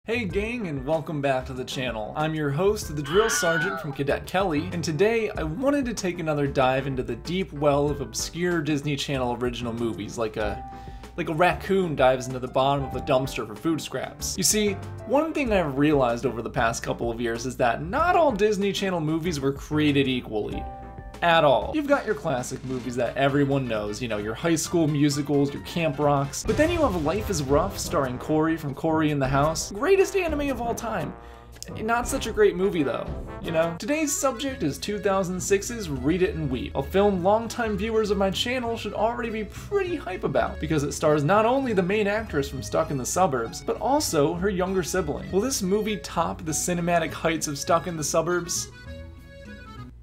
Hey gang, and welcome back to the channel. I'm your host, the Drill Sergeant from Cadet Kelly, and today I wanted to take another dive into the deep well of obscure Disney Channel original movies, like a raccoon dives into the bottom of a dumpster for food scraps. You see, one thing I've realized over the past couple of years is that not all Disney Channel movies were created equally. At all. You've got your classic movies that everyone knows, you know, your high school musicals, your camp rocks, but then you have Life is Rough starring Cory from Cory in the House, greatest anime of all time. Not such a great movie though, you know? Today's subject is 2006's Read It and Weep, a film longtime viewers of my channel should already be pretty hype about, because it stars not only the main actress from Stuck in the Suburbs, but also her younger sibling. Will this movie top the cinematic heights of Stuck in the Suburbs?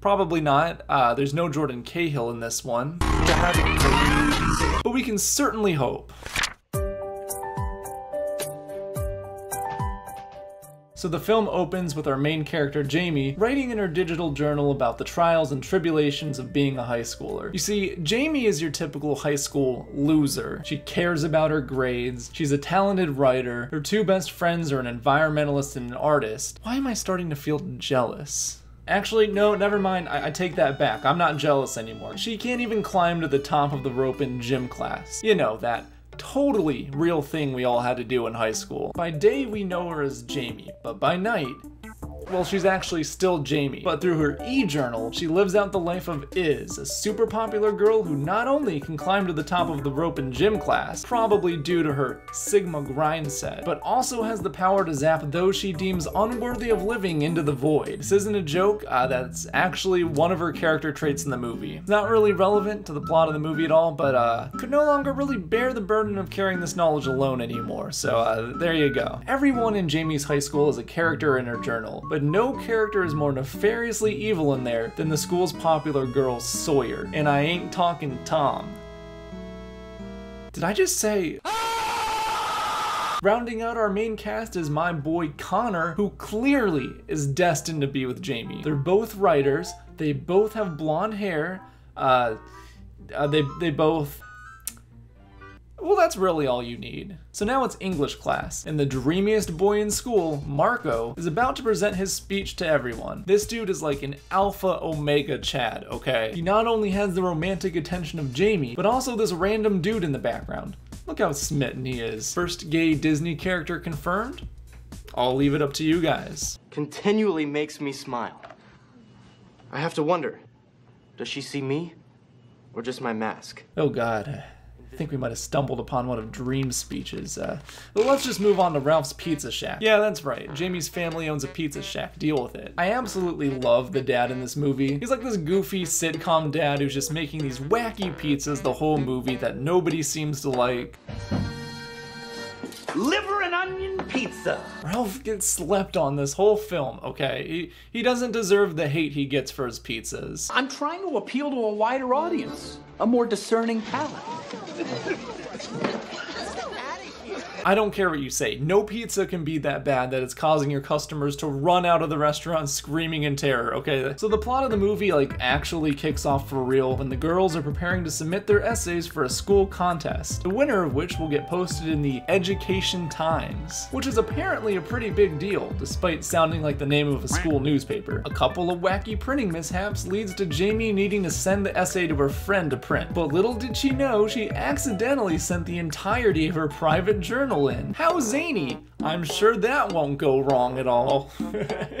Probably not. There's no Jordan Cahill in this one. But we can certainly hope. So the film opens with our main character, Jamie, writing in her digital journal about the trials and tribulations of being a high schooler. You see, Jamie is your typical high school loser. She cares about her grades, she's a talented writer, her two best friends are an environmentalist and an artist. Why am I starting to feel jealous? Actually, no, never mind, I take that back. I'm not jealous anymore. She can't even climb to the top of the rope in gym class. You know, that totally real thing we all had to do in high school. By day, we know her as Jamie, but by night, well, she's actually still Jamie, but through her e-journal, she lives out the life of Iz, a super popular girl who not only can climb to the top of the rope in gym class, probably due to her Sigma grind set, but also has the power to zap those she deems unworthy of living into the void. This isn't a joke, that's actually one of her character traits in the movie. It's not really relevant to the plot of the movie at all, but could no longer really bear the burden of carrying this knowledge alone anymore, so there you go. Everyone in Jamie's high school is a character in her journal, but no character is more nefariously evil in there than the school's popular girl, Sawyer. And I ain't talking Tom. Did I just say... Rounding out our main cast is my boy Connor, who clearly is destined to be with Jamie. They're both writers, they both have blonde hair, they both... Well, that's really all you need. So now it's English class, and the dreamiest boy in school, Marco, is about to present his speech to everyone. This dude is like an alpha omega Chad, okay? He not only has the romantic attention of Jamie, but also this random dude in the background. Look how smitten he is. First gay Disney character confirmed? I'll leave it up to you guys. Continually makes me smile. I have to wonder, does she see me or just my mask? Oh God. I think we might have stumbled upon one of Dream's speeches. But let's just move on to Ralph's Pizza Shack. Yeah, that's right. Jamie's family owns a pizza shack. Deal with it. I absolutely love the dad in this movie. He's like this goofy sitcom dad who's just making these wacky pizzas the whole movie that nobody seems to like. Liver and onion pizza. Ralph gets slept on this whole film, okay? He doesn't deserve the hate he gets for his pizzas. I'm trying to appeal to a wider audience, a more discerning palate. I don't care what you say. No pizza can be that bad that it's causing your customers to run out of the restaurant screaming in terror, okay? So the plot of the movie, like, actually kicks off for real when the girls are preparing to submit their essays for a school contest, the winner of which will get posted in the Education Times, which is apparently a pretty big deal, despite sounding like the name of a school newspaper. A couple of wacky printing mishaps leads to Jamie needing to send the essay to her friend to print, but little did she know she accidentally sent the entirety of her private journal in. How zany! I'm sure that won't go wrong at all.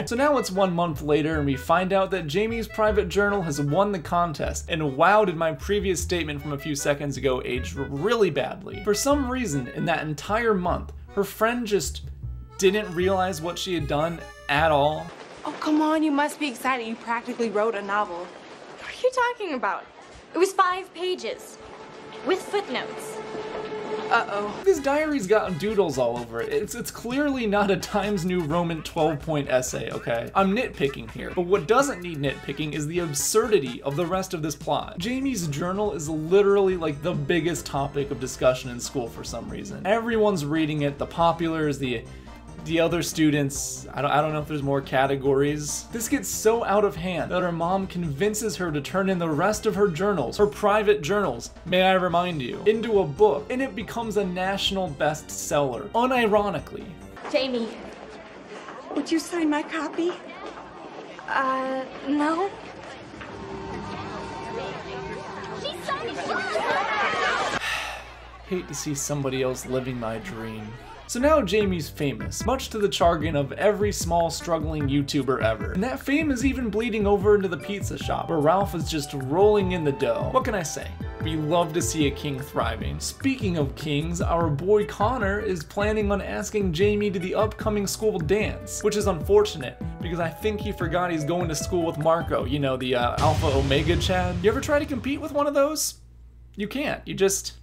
So now it's 1 month later and we find out that Jamie's private journal has won the contest, and wow did my previous statement from a few seconds ago age really badly. For some reason in that entire month, her friend just didn't realize what she had done at all. Oh, come on, you must be excited. You practically wrote a novel. What are you talking about? It was 5 pages, with footnotes. Uh-oh. This diary's got doodles all over it. It's clearly not a Times New Roman 12-point essay, okay? I'm nitpicking here, but what doesn't need nitpicking is the absurdity of the rest of this plot. Jamie's journal is literally like the biggest topic of discussion in school for some reason. Everyone's reading it, the populars, the other students, I don't know if there's more categories. This gets so out of hand that her mom convinces her to turn in the rest of her journals, her private journals, may I remind you, into a book, and it becomes a national bestseller, unironically. Jamie, Would you sign my copy? No. Hate to see somebody else living my dream. So now Jamie's famous, much to the chagrin of every small struggling YouTuber ever. And that fame is even bleeding over into the pizza shop, where Ralph is just rolling in the dough. What can I say? We love to see a king thriving. Speaking of kings, our boy Connor is planning on asking Jamie to the upcoming school dance, which is unfortunate because I think he forgot he's going to school with Marco, you know, the Alpha Omega Chad. You ever try to compete with one of those? You can't, you just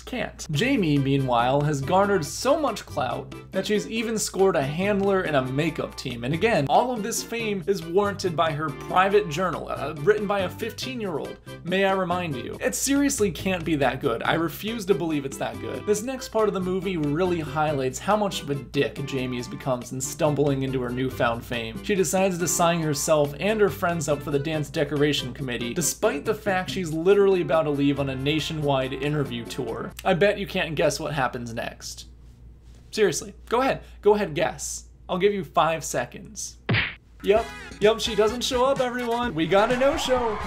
can't. Jamie, meanwhile, has garnered so much clout that she's even scored a handler and a makeup team. And again, all of this fame is warranted by her private journal, written by a 15-year-old. May I remind you? It seriously can't be that good. I refuse to believe it's that good. This next part of the movie really highlights how much of a dick Jamie has become since stumbling into her newfound fame. She decides to sign herself and her friends up for the dance decoration committee, despite the fact she's literally about to leave on a nationwide interview tour. I bet you can't guess what happens next. Seriously, go ahead, guess. I'll give you 5 seconds. Yep, she doesn't show up, everyone. We got a no-show.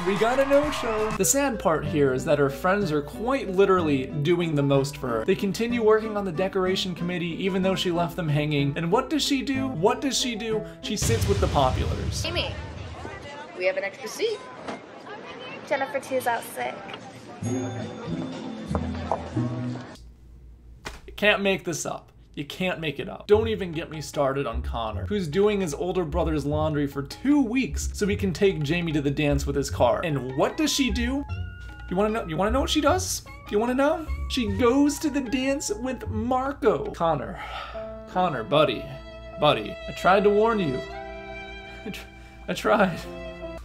The sad part here is that her friends are quite literally doing the most for her. They continue working on the decoration committee even though she left them hanging. And what does she do? She sits with the populars. Amy, we have an extra seat. Jennifer 2's out sick. Can't make this up. You can't make it up. Don't even get me started on Connor, who's doing his older brother's laundry for 2 weeks so he can take Jamie to the dance with his car. And what does she do? You wanna know what she does? You wanna know? She goes to the dance with Marco. Connor, buddy, I tried to warn you. I tried.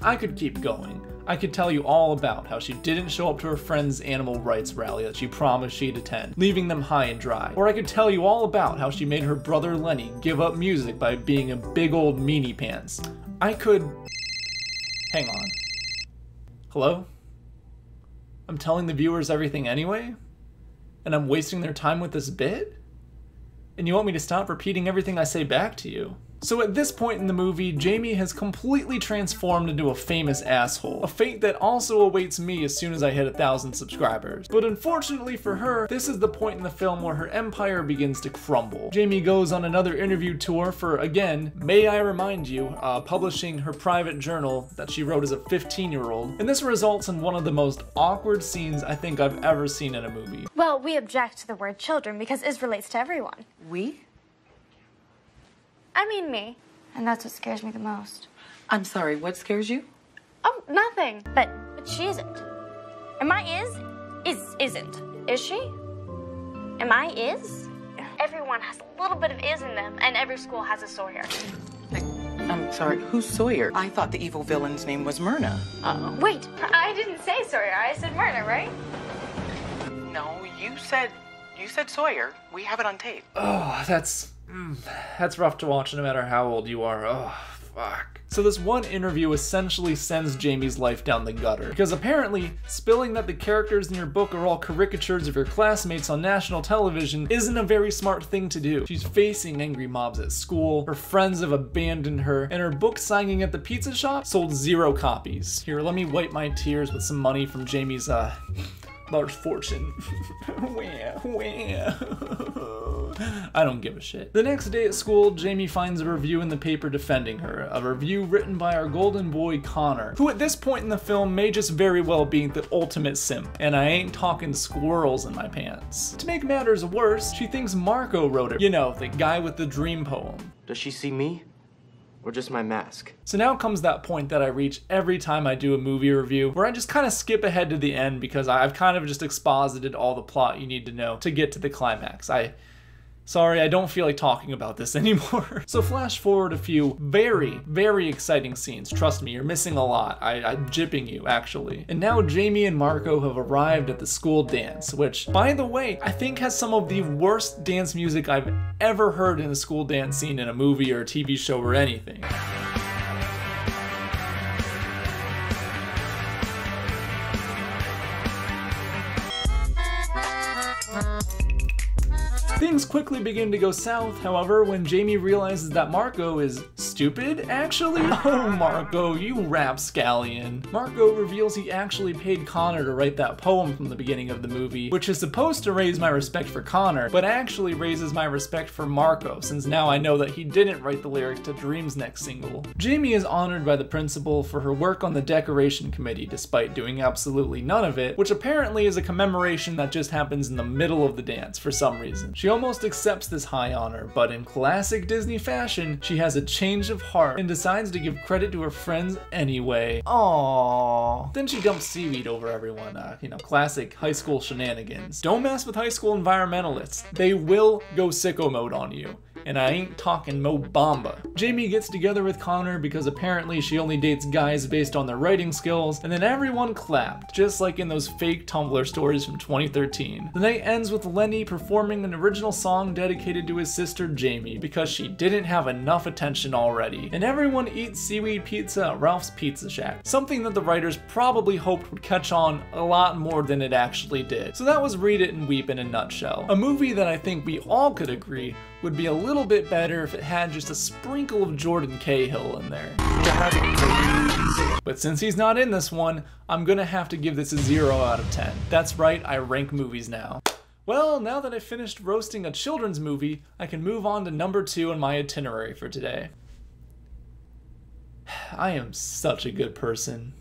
I could keep going. I could tell you all about how she didn't show up to her friend's animal rights rally that she promised she'd attend, leaving them high and dry. Or I could tell you all about how she made her brother Lenny give up music by being a big old meanie pants. I could... Hang on. Hello? I'm telling the viewers everything anyway? And I'm wasting their time with this bit? And you want me to stop repeating everything I say back to you? So at this point in the movie, Jamie has completely transformed into a famous asshole, a fate that also awaits me as soon as I hit 1,000 subscribers. But unfortunately for her, this is the point in the film where her empire begins to crumble. Jamie goes on another interview tour for, again, may I remind you, publishing her private journal that she wrote as a 15-year-old, and this results in one of the most awkward scenes I think I've ever seen in a movie. Well, we object to the word children because it relates to everyone. We? I mean me. And that's what scares me the most. I'm sorry, what scares you? Oh, nothing. But she isn't. Am I isn't. Is she? Am I is? Everyone has a little bit of is in them, and every school has a Sawyer. I'm sorry, who's Sawyer? I thought the evil villain's name was Myrna. Uh-oh. Wait, I didn't say Sawyer. I said Myrna, right? No, you said Sawyer. We have it on tape. Oh, that's rough to watch no matter how old you are. Oh, fuck. So this one interview essentially sends Jamie's life down the gutter, because apparently spilling that the characters in your book are all caricatures of your classmates on national television isn't a very smart thing to do. She's facing angry mobs at school, her friends have abandoned her, and her book signing at the pizza shop sold 0 copies. Here, let me wipe my tears with some money from Jamie's, large fortune. I don't give a shit. The next day at school, Jamie finds a review in the paper defending her. A review written by our golden boy, Connor, who at this point in the film may just very well be the ultimate simp. And I ain't talking squirrels in my pants. To make matters worse, she thinks Marco wrote it. You know, the guy with the dream poem. Does she see me? Or just my mask? So now comes that point that I reach every time I do a movie review, where I just kind of skip ahead to the end because I've kind of just exposited all the plot you need to know to get to the climax. Sorry, I don't feel like talking about this anymore. So flash forward a few very, very exciting scenes. Trust me, you're missing a lot. I'm jipping you, actually. And now Jamie and Marco have arrived at the school dance, which, by the way, I think has some of the worst dance music I've ever heard in a school dance scene in a movie or a TV show or anything. Thing Things quickly begin to go south, however, when Jamie realizes that Marco is stupid, actually? Oh, Marco, you rapscallion. Marco reveals he actually paid Connor to write that poem from the beginning of the movie, which is supposed to raise my respect for Connor, but actually raises my respect for Marco, since now I know that he didn't write the lyrics to Dream's next single. Jamie is honored by the principal for her work on the decoration committee, despite doing absolutely none of it, which apparently is a commemoration that just happens in the middle of the dance for some reason. She almost accepts this high honor, but in classic Disney fashion, she has a change of heart and decides to give credit to her friends anyway. Aww. Then she dumps seaweed over everyone, classic high school shenanigans. Don't mess with high school environmentalists. They will go sicko mode on you. And I ain't talking Mo Bamba. Jamie gets together with Connor because apparently she only dates guys based on their writing skills, and then everyone clapped, just like in those fake Tumblr stories from 2013. The night ends with Lenny performing an original song dedicated to his sister Jamie because she didn't have enough attention already. And everyone eats seaweed pizza at Ralph's Pizza Shack, something that the writers probably hoped would catch on a lot more than it actually did. So that was Read It and Weep in a nutshell. A movie that I think we all could agree would be a little bit better if it had just a sprinkle of Jordan Cahill in there. But since he's not in this one, I'm gonna have to give this a 0 out of 10. That's right, I rank movies now. Well, now that I've finished roasting a children's movie, I can move on to number 2 on my itinerary for today. I am such a good person.